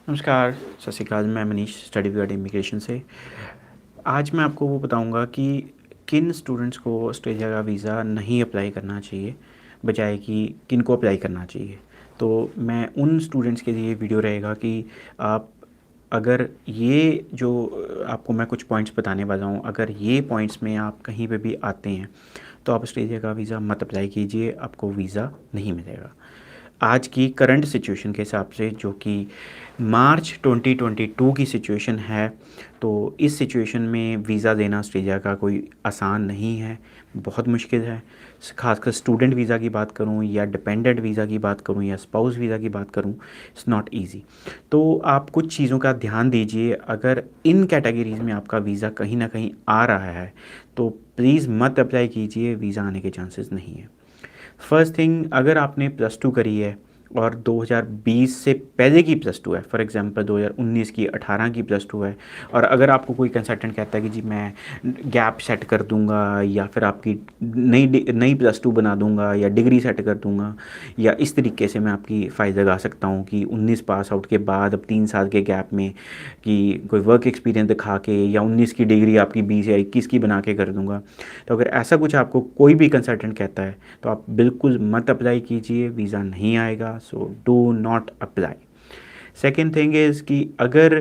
नमस्कार, सत श्री अकाल। मैं मनीष स्टडी विद इमिग्रेशन से। आज मैं आपको वो बताऊंगा कि किन स्टूडेंट्स को ऑस्ट्रेलिया का वीज़ा नहीं अप्लाई करना चाहिए, बजाय कि किन को अप्लाई करना चाहिए। तो मैं उन स्टूडेंट्स के लिए वीडियो रहेगा कि आप अगर ये जो आपको मैं कुछ पॉइंट्स बताने वाला हूँ, अगर ये पॉइंट्स में आप कहीं पे भी आते हैं तो आप ऑस्ट्रेलिया का वीज़ा मत अप्लाई कीजिए, आपको वीज़ा नहीं मिलेगा। आज की करंट सिचुएशन के हिसाब से, जो कि मार्च 2022 की सिचुएशन है, तो इस सिचुएशन में वीज़ा देना ऑस्ट्रेलिया का कोई आसान नहीं है, बहुत मुश्किल है। खासकर स्टूडेंट वीज़ा की बात करूं या डिपेंडेंट वीज़ा की बात करूं या स्पाउस वीज़ा की बात करूं, इट्स नॉट इजी। तो आप कुछ चीज़ों का ध्यान दीजिए। अगर इन कैटेगरीज़ में आपका वीज़ा कहीं ना कहीं आ रहा है तो प्लीज़ मत अप्लाई कीजिए, वीज़ा आने के चांसेस नहीं है। फर्स्ट थिंग, अगर आपने प्लस टू करी है और 2020 से पहले की प्लस टू है, फॉर एग्जांपल 2019 की 18 की प्लस टू है, और अगर आपको कोई कंसल्टेंट कहता है कि जी मैं गैप सेट कर दूंगा या फिर आपकी नई प्लस टू बना दूंगा या डिग्री सेट कर दूंगा, या इस तरीके से मैं आपकी फ़ायदा लगा सकता हूँ कि 19 पास आउट के बाद अब 3 साल के गैप में कि कोई वर्क एक्सपीरियंस दिखा के या 19 की डिग्री आपकी 20 या 21 की बना के कर दूंगा, तो अगर ऐसा कुछ आपको कोई भी कंसल्टेंट कहता है तो आप बिल्कुल मत अप्लाई कीजिए, वीज़ा नहीं आएगा। So do not apply. Second thing is कि अगर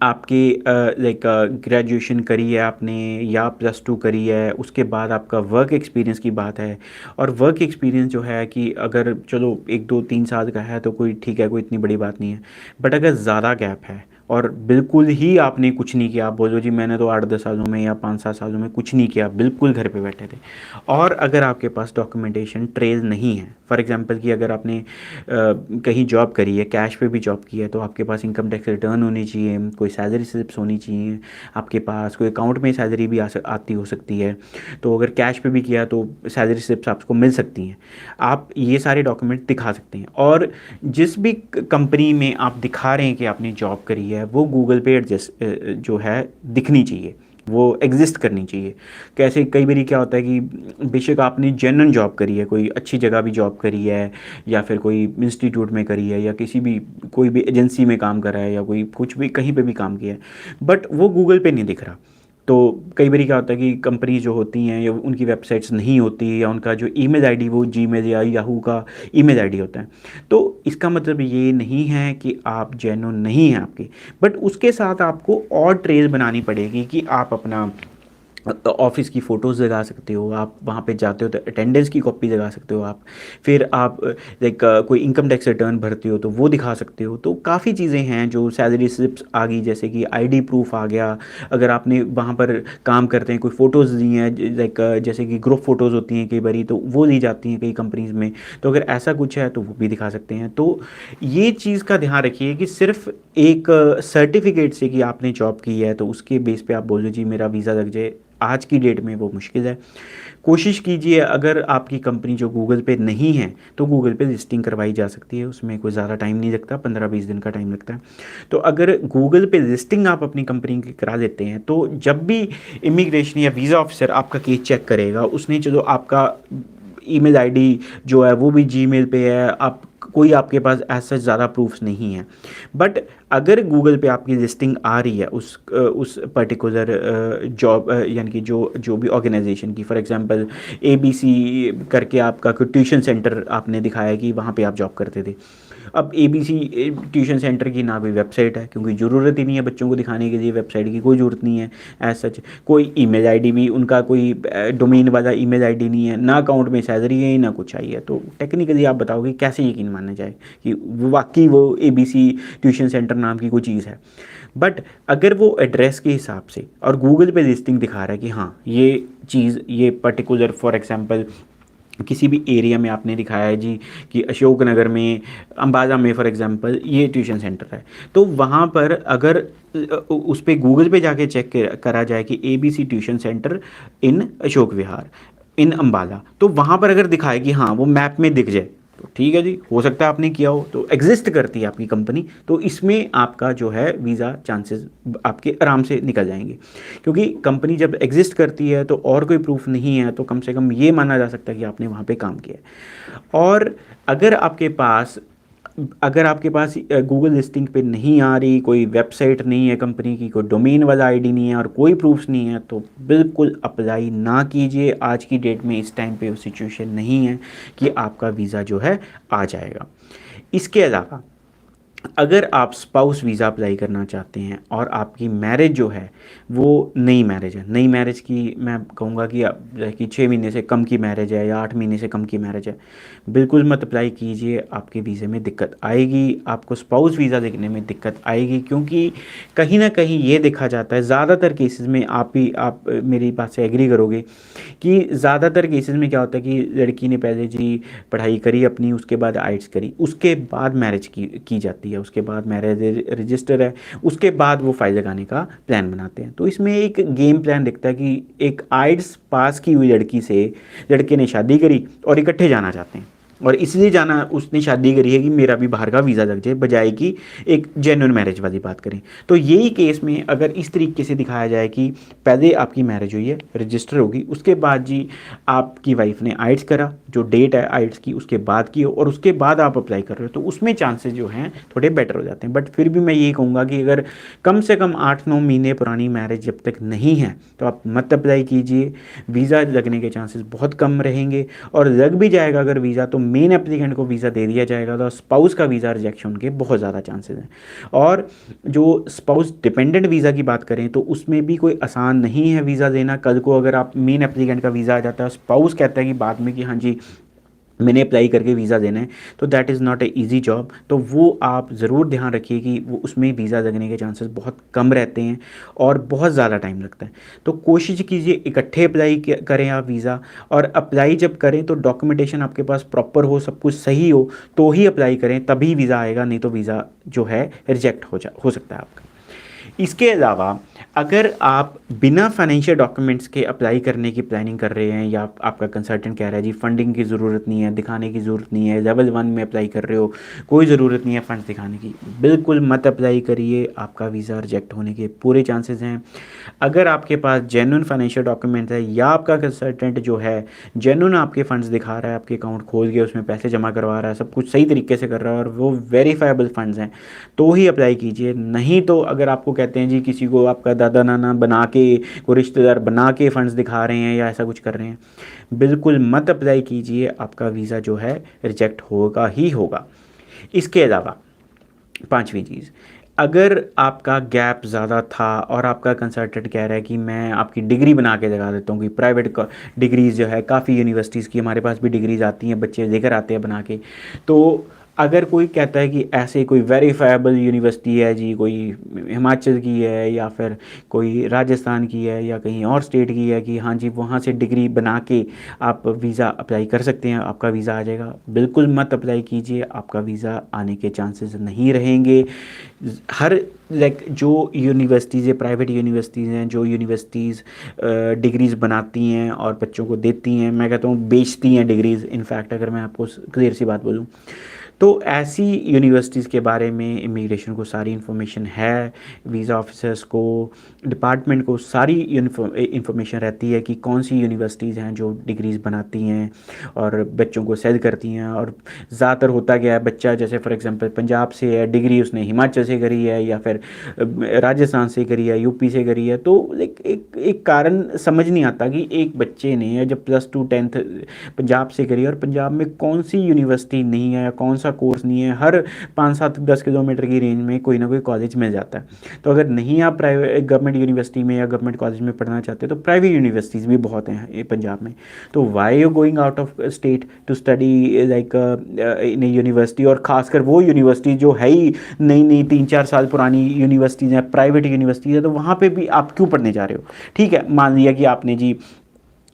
आपकी लाइक ग्रेजुएशन करी है आपने या प्लस टू करी है, उसके बाद आपका वर्क एक्सपीरियंस की बात है, और वर्क एक्सपीरियंस जो है कि अगर चलो 1 2 3 साल का है तो कोई ठीक है, कोई इतनी बड़ी बात नहीं है। बट अगर ज़्यादा गैप है और बिल्कुल ही आपने कुछ नहीं किया, आप बोलो जी मैंने तो 8 10 सालों में या 5 7 सालों में कुछ नहीं किया, बिल्कुल घर पे बैठे थे, और अगर आपके पास डॉक्यूमेंटेशन ट्रेल नहीं है, फॉर एग्जांपल कि अगर आपने कहीं जॉब करी है, कैश पे भी जॉब की है, तो आपके पास इनकम टैक्स रिटर्न होनी चाहिए, कोई सैलरी स्लिप्स होनी चाहिए, आपके पास कोई अकाउंट में सैलरी भी आती हो सकती है। तो अगर कैश पे भी किया तो सैलरी स्लिप्स आपको मिल सकती हैं। आप ये सारे डॉक्यूमेंट दिखा सकते हैं, और जिस भी कंपनी में आप दिखा रहे हैं कि आपने जॉब करी है वो गूगल पे एडजस्ट जो है दिखनी चाहिए, वो एग्जिस्ट करनी चाहिए। कैसे कई बार क्या होता है कि बेशक आपने जेन्युइन जॉब करी है, कोई अच्छी जगह भी जॉब करी है, या फिर कोई इंस्टीट्यूट में करी है, या किसी भी कोई भी एजेंसी में काम करा है, या कोई कुछ भी कहीं पे भी काम किया है, बट वो गूगल पे नहीं दिख रहा। तो कई बार क्या होता है कि कंपनी जो होती हैं या उनकी वेबसाइट्स नहीं होती, या उनका जो ईमेल आईडी वो जीमेल या याहू का ईमेल आईडी होता है। तो इसका मतलब ये नहीं है कि आप जेन्युइन नहीं हैं आपकी, बट उसके साथ आपको और ट्रेल बनानी पड़ेगी कि आप अपना ऑफिस की फ़ोटोज़ लगा सकते हो, आप वहाँ पे जाते हो तो अटेंडेंस की कॉपी लगा सकते हो आप, फिर आप लाइक कोई इनकम टैक्स रिटर्न भरते हो तो वो दिखा सकते हो। तो काफ़ी चीज़ें हैं, जो सैलरी स्लिप्स आ गई, जैसे कि आईडी प्रूफ आ गया, अगर आपने वहाँ पर काम करते हैं कोई फ़ोटोज़ ली हैं, लाइक जैसे कि ग्रुप फ़ोटोज़ होती हैं कई बारी, तो वो ली जाती हैं कई कंपनीज़ में, तो अगर ऐसा कुछ है तो वो भी दिखा सकते हैं। तो ये चीज़ का ध्यान रखिए कि सिर्फ एक सर्टिफिकेट से कि आपने जॉब की है तो उसके बेस पे आप बोलो जी मेरा वीज़ा लग जाए, आज की डेट में वो मुश्किल है। कोशिश कीजिए, अगर आपकी कंपनी जो गूगल पे नहीं है तो गूगल पे लिस्टिंग करवाई जा सकती है, उसमें कोई ज़्यादा टाइम नहीं लगता, 15 20 दिन का टाइम लगता है। तो अगर गूगल पे लिस्टिंग आप अपनी कंपनी की करा देते हैं तो जब भी इमिग्रेशन या वीज़ा ऑफिसर आपका केस चेक करेगा, उसने चलो आपका ईमेल आईडी जो है वो भी जीमेल पे है, आप कोई आपके पास ऐसा ज़्यादा प्रूफ्स नहीं है, बट अगर गूगल पे आपकी लिस्टिंग आ रही है उस पर्टिकुलर जॉब यानी कि जो जो भी ऑर्गेनाइजेशन की, फॉर एग्जांपल ABC करके आपका कोई ट्यूशन सेंटर आपने दिखाया कि वहाँ पे आप जॉब करते थे। अब ABC ट्यूशन सेंटर की ना कोई वेबसाइट है, क्योंकि ज़रूरत ही नहीं है बच्चों को दिखाने के लिए, वेबसाइट की कोई ज़रूरत नहीं है एज सच। कोई ईमेल आईडी भी उनका कोई डोमेन वाला ईमेल आईडी नहीं है, ना अकाउंट में सैलरी है ना कुछ आई है। तो टेक्निकली आप बताओगे कैसे यकीन मानना जाए कि वाकई वो ABC ट्यूशन सेंटर नाम की कोई चीज़ है। बट अगर वो एड्रेस के हिसाब से और गूगल पे लिस्टिंग दिखा रहा है कि हाँ ये चीज़, ये पर्टिकुलर फॉर एग्जांपल किसी भी एरिया में आपने दिखाया है जी कि अशोक नगर में, अंबाला में फॉर एग्जांपल ये ट्यूशन सेंटर है, तो वहाँ पर अगर उस पर गूगल पे जाके चेक करा जाए कि ABC ट्यूशन सेंटर इन अशोक विहार इन अंबाला, तो वहाँ पर अगर दिखाए कि हाँ वो मैप में दिख जाए तो ठीक है जी, हो सकता है आपने किया हो, तो एग्जिस्ट करती है आपकी कंपनी, तो इसमें आपका जो है वीज़ा चांसेस आपके आराम से निकल जाएंगे। क्योंकि कंपनी जब एग्जिस्ट करती है तो और कोई प्रूफ नहीं है तो कम से कम ये माना जा सकता है कि आपने वहाँ पे काम किया है। और अगर आपके पास अगर आपके पास गूगल लिस्टिंग पे नहीं आ रही, कोई वेबसाइट नहीं है कंपनी की, कोई डोमेन वाला आईडी नहीं है और कोई प्रूफ्स नहीं है, तो बिल्कुल अप्लाई ना कीजिए। आज की डेट में इस टाइम पे वो सिचुएशन नहीं है कि आपका वीज़ा जो है आ जाएगा। इसके अलावा अगर आप स्पाउस वीज़ा अप्लाई करना चाहते हैं और आपकी मैरिज जो है वो नई मैरिज है, नई मैरिज की मैं कहूँगा कि 6 महीने से कम की मैरिज है या 8 महीने से कम की मैरिज है, बिल्कुल मत अप्लाई कीजिए। आपके वीज़े में दिक्कत आएगी, आपको स्पाउस वीज़ा देखने में दिक्कत आएगी, क्योंकि कहीं ना कहीं ये देखा जाता है ज़्यादातर केसेस में, आप मेरी बात से एग्री करोगे कि ज़्यादातर केसेस में क्या होता है कि लड़की ने पहले जी पढ़ाई करी अपनी, उसके बाद आइट्स करी, उसके बाद मैरिज की जाती है, उसके बाद मैरिज रजिस्टर है, उसके बाद वो फाइल लगाने का प्लान बनाते हैं। तो इसमें एक गेम प्लान दिखता है कि एक आइट्स पास की हुई लड़की से लड़के ने शादी करी और इकट्ठे जाना चाहते हैं, और इसलिए जाना उसने शादी करी है कि मेरा भी बाहर का वीज़ा लग जाए, बजाय कि एक जेन्युइन मैरिज वाली बात करें। तो यही केस में अगर इस तरीके से दिखाया जाए कि पहले आपकी मैरिज हुई है, रजिस्टर होगी, उसके बाद जी आपकी वाइफ ने आइट्स करा, जो डेट है आइट्स की उसके बाद की हो, और उसके बाद आप अप्लाई कर रहे हो, तो उसमें चांसेस जो हैं थोड़े बेटर हो जाते हैं। बट फिर भी मैं यही कहूँगा कि अगर कम से कम 8-9 महीने पुरानी मैरिज जब तक नहीं है तो आप मत अप्लाई कीजिए। वीज़ा लगने के चांसेस बहुत कम रहेंगे, और लग भी जाएगा अगर वीज़ा तो मेन एप्लीकेंट को वीज़ा दे दिया जाएगा, तो स्पाउस का वीज़ा रिजेक्शन के बहुत ज़्यादा चांसेस हैं। और जो स्पाउस डिपेंडेंट वीज़ा की बात करें तो उसमें भी कोई आसान नहीं है वीज़ा देना। कल को अगर आप मेन एप्लीकेंट का वीज़ा आ जाता है, स्पाउस कहता है कि बाद में कि हाँ जी मैंने अप्लाई करके वीज़ा देना है, तो that is not a easy job. तो वो आप ज़रूर ध्यान रखिए कि वो उसमें वीज़ा लगने के चांसेस बहुत कम रहते हैं और बहुत ज़्यादा टाइम लगता है। तो कोशिश कीजिए इकट्ठे अप्लाई करें आप वीज़ा, और अप्लाई जब करें तो डॉक्यूमेंटेशन आपके पास प्रॉपर हो, सब कुछ सही हो, तो ही अप्लाई करें, तभी वीज़ा आएगा, नहीं तो वीज़ा जो है रिजेक्ट हो सकता है आपका। इसके अलावा अगर आप बिना फाइनेंशियल डॉक्यूमेंट्स के अप्लाई करने की प्लानिंग कर रहे हैं, या आपका कंसल्टेंट कह रहा है जी फंडिंग की ज़रूरत नहीं है, दिखाने की ज़रूरत नहीं है, लेवल 1 में अप्लाई कर रहे हो, कोई ज़रूरत नहीं है फंड्स दिखाने की, बिल्कुल मत अप्लाई करिए, आपका वीज़ा रिजेक्ट होने के पूरे चांसेस हैं। अगर आपके पास जेन्युइन फाइनेंशियल डॉक्यूमेंट है, या आपका कंसल्टेंट जो है जेन्युइन आपके फंड्स दिखा रहा है, आपके अकाउंट खोल के उसमें पैसे जमा करवा रहा है, सब कुछ सही तरीके से कर रहा है, और वो वेरीफाइबल फंड्स हैं, तो ही अप्लाई कीजिए। नहीं तो अगर आपको कहते हैं जी किसी को आपका दादा नाना बना के, कोई रिश्तेदार बना के फंड्स दिखा रहे हैं या ऐसा कुछ कर रहे हैं, बिल्कुल मत अप्लाई कीजिए, आपका वीज़ा जो है रिजेक्ट होगा ही होगा। इसके अलावा पांचवी चीज़, अगर आपका गैप ज़्यादा था और आपका कंसल्टेंट कह रहा है कि मैं आपकी डिग्री बना के लगा देता हूँ, कि प्राइवेट डिग्रीज़ जो है काफ़ी यूनिवर्सिटीज़ की हमारे पास भी डिग्रीज़ आती हैं, बच्चे लेकर आते हैं बना के, तो अगर कोई कहता है कि ऐसे कोई वेरीफाइबल यूनिवर्सिटी है जी, कोई हिमाचल की है या फिर कोई राजस्थान की है या कहीं और स्टेट की है, कि हाँ जी वहाँ से डिग्री बना के आप वीज़ा अप्लाई कर सकते हैं, आपका वीज़ा आ जाएगा, बिल्कुल मत अप्लाई कीजिए, आपका वीज़ा आने के चांसेस नहीं रहेंगे। हर लाइक जो यूनिवर्सिटीज़, प्राइवेट यूनिवर्सिटीज़ हैं, जो यूनिवर्सिटीज़ डिग्रीज़ बनाती हैं और बच्चों को देती हैं, मैं कहता हूँ बेचती हैं डिग्रीज़, इनफैक्ट अगर मैं आपको क्लियर सी बात बोलूँ, तो ऐसी यूनिवर्सिटीज़ के बारे में इमिग्रेशन को सारी इन्फॉर्मेशन है, वीज़ा ऑफिसर्स को, डिपार्टमेंट को सारी इन्फॉर्मेशन रहती है कि कौन सी यूनिवर्सिटीज़ हैं जो डिग्रीज़ बनाती हैं और बच्चों को सेल करती हैं। और ज़्यादातर होता गया है, बच्चा जैसे फॉर एग्जांपल पंजाब से है, डिग्री उसने हिमाचल से करी है या फिर राजस्थान से करी है, यूपी से करी है, तो लाइक एक कारण समझ नहीं आता कि एक बच्चे ने जब +2 10th पंजाब से करी, और पंजाब में कौन सी यूनिवर्सिटी नहीं है या कौन सा कोर्स नहीं है, हर 5-7-10 किलोमीटर की रेंज में कोई ना कोई कॉलेज मिल जाता है। तो अगर नहीं आप प्राइवेट गवर्नमेंट यूनिवर्सिटी में या गवर्नमेंट कॉलेज में पढ़ना चाहते तो प्राइवेट यूनिवर्सिटीज़ भी बहुत हैं ये पंजाब में। तो why you going out of state to study like in a university, और ख़ासकर वो यूनिवर्सिटी जो है ही नई नई 3-4 साल पुरानी यूनिवर्सिटीज़ हैं, प्राइवेट यूनिवर्सिटीज़ है, तो वहाँ पे भी आप क्यों पढ़ने जा रहे हो? ठीक है, मान लिया कि आपने जी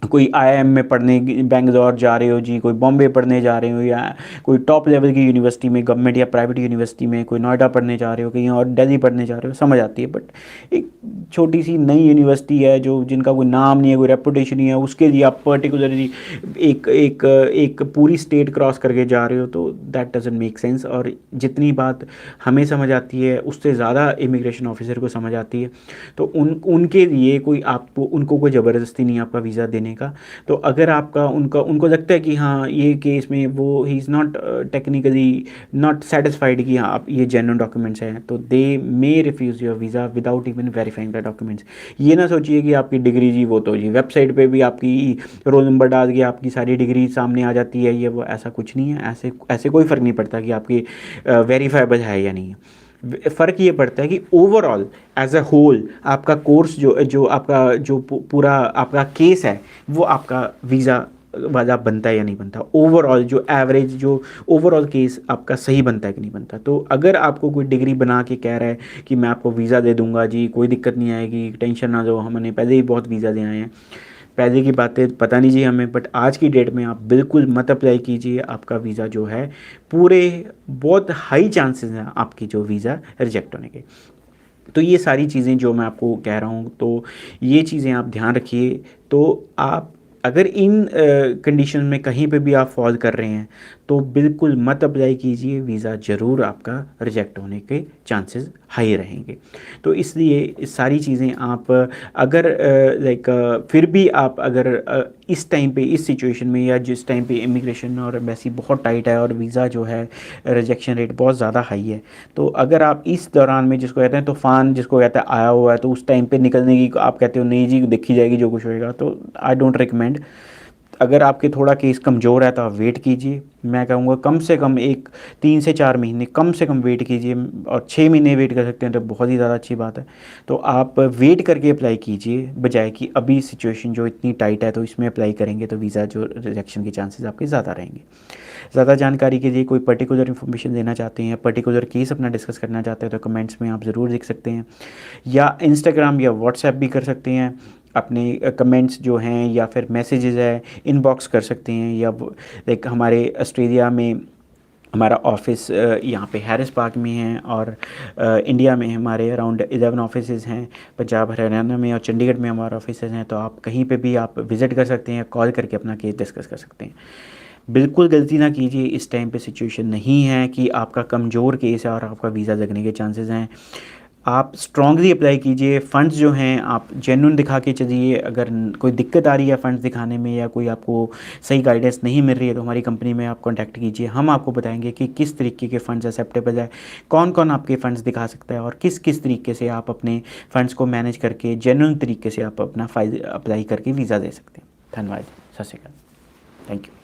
कोई आईआईएम में पढ़ने बेंगलोर जा रहे हो जी, कोई बॉम्बे पढ़ने जा रहे हो, या कोई टॉप लेवल की यूनिवर्सिटी में गवर्नमेंट या प्राइवेट यूनिवर्सिटी में, कोई नोएडा पढ़ने जा रहे हो, कहीं और दिल्ली पढ़ने जा रहे हो, समझ आती है। बट एक छोटी सी नई यूनिवर्सिटी है जो जिनका कोई नाम नहीं है, कोई रेपुटेशन नहीं है, उसके लिए आप पर्टिकुलरली एक एक एक पूरी स्टेट क्रॉस करके जा रहे हो, तो दैट डजंट मेक सेंस। और जितनी बात हमें समझ आती है उससे ज़्यादा इमिग्रेशन ऑफिसर को समझ आती है। तो उनके लिए कोई आपको, उनको कोई ज़बरदस्ती नहीं है आपका वीज़ा देने होने का। तो अगर आपका उनका उनको लगता है कि हाँ ये केस में वो ही is not technically not satisfied कि हाँ आप ये जेन्युइन डॉक्यूमेंट्स हैं, तो they may refuse your visa without even verifying the documents. ये ना सोचिए कि आपकी डिग्री जी वो तो जी वेबसाइट पे भी आपकी रोल नंबर डाल के आपकी सारी डिग्री सामने आ जाती है, ये वो ऐसा कुछ नहीं है। ऐसे ऐसे कोई फ़र्क नहीं पड़ता कि आपकी वेरीफाइबल है या नहीं है। फ़र्क ये पड़ता है कि ओवरऑल एज अ होल आपका कोर्स जो जो आपका जो पूरा आपका केस है वो आपका वीज़ा वाला बनता है या नहीं बनता। ओवरऑल जो एवरेज जो ओवरऑल केस आपका सही बनता है कि नहीं बनता। तो अगर आपको कोई डिग्री बना के कह रहा है कि मैं आपको वीज़ा दे दूंगा जी, कोई दिक्कत नहीं आएगी, टेंशन ना लो, हमने पहले ही बहुत वीज़ा दे आए हैं, पहले की बातें पता नहीं जी हमें, बट आज की डेट में आप बिल्कुल मत अप्लाई कीजिए। आपका वीज़ा जो है पूरे बहुत हाई चांसेस हैं आपकी जो वीज़ा रिजेक्ट होने के। तो ये सारी चीज़ें जो मैं आपको कह रहा हूँ, तो ये चीज़ें आप ध्यान रखिए। तो आप अगर इन कंडीशन में कहीं पे भी आप फॉल कर रहे हैं तो बिल्कुल मत अप्लाई कीजिए, वीज़ा ज़रूर आपका रिजेक्ट होने के चांसेस हाई रहेंगे। तो इसलिए इस सारी चीज़ें आप अगर लाइक फिर भी आप अगर इस टाइम पे इस सिचुएशन में या जिस टाइम पे इमिग्रेशन और एम्बेसी बहुत टाइट है और वीज़ा जो है रिजेक्शन रेट बहुत ज़्यादा हाई है, तो अगर आप इस दौरान में जिसको कहते हैं तूफ़ान जिसको कहते हैं आया हुआ है, तो उस टाइम पे निकलने की आप कहते हो नहीं जी देखी जाएगी जो कुछ होएगा, तो आई डोंट रिकमेंड। अगर आपके थोड़ा केस कमज़ोर है तो आप वेट कीजिए। मैं कहूँगा कम से कम एक 3 से 4 महीने कम से कम वेट कीजिए, और 6 महीने वेट कर सकते हैं तो बहुत ही ज़्यादा अच्छी बात है। तो आप वेट करके अप्लाई कीजिए, बजाय कि अभी सिचुएशन जो इतनी टाइट है तो इसमें अप्लाई करेंगे तो वीज़ा जो रिजेक्शन के चांसेस आपके ज़्यादा रहेंगे। ज़्यादा जानकारी के लिए कोई पर्टिकुलर इन्फॉर्मेशन देना चाहते हैं, पर्टिकुलर केस अपना डिस्कस करना चाहते हैं, तो कमेंट्स में आप ज़रूर लिख सकते हैं, या इंस्टाग्राम या व्हाट्सएप भी कर सकते हैं। अपने कमेंट्स जो हैं या फिर मैसेजेस है इनबॉक्स कर सकते हैं, या लाइक हमारे ऑस्ट्रेलिया में हमारा ऑफिस यहाँ पे हैरिस पार्क में है, और इंडिया में हमारे अराउंड 11 ऑफिसेज़ हैं, पंजाब हरियाणा में और चंडीगढ़ में हमारे ऑफिसेज़ हैं। तो आप कहीं पे भी आप विज़िट कर सकते हैं, कॉल करके अपना केस डिस्कस कर सकते हैं। बिल्कुल गलती ना कीजिए, इस टाइम पे सिचुएशन नहीं है कि आपका कमज़ोर केस है और आपका वीज़ा लगने के चांसेस हैं। आप स्ट्रांगली अप्लाई कीजिए, फ़ंड्स जो हैं आप जेन्युइन दिखा के चलिए। अगर कोई दिक्कत आ रही है फ़ंड्स दिखाने में या कोई आपको सही गाइडेंस नहीं मिल रही है तो हमारी कंपनी में आप कॉन्टैक्ट कीजिए, हम आपको बताएंगे कि किस तरीके के फ़ंड्स एक्सेप्टेबल है, कौन कौन आपके फ़ंड्स दिखा सकता है, और किस किस तरीके से आप अपने फ़ंड्स को मैनेज करके जेन्युइन तरीके से आप अपना फाइल अप्लाई करके वीज़ा दे सकते हैं। धन्यवाद। सत श्री अकाल। Thank you.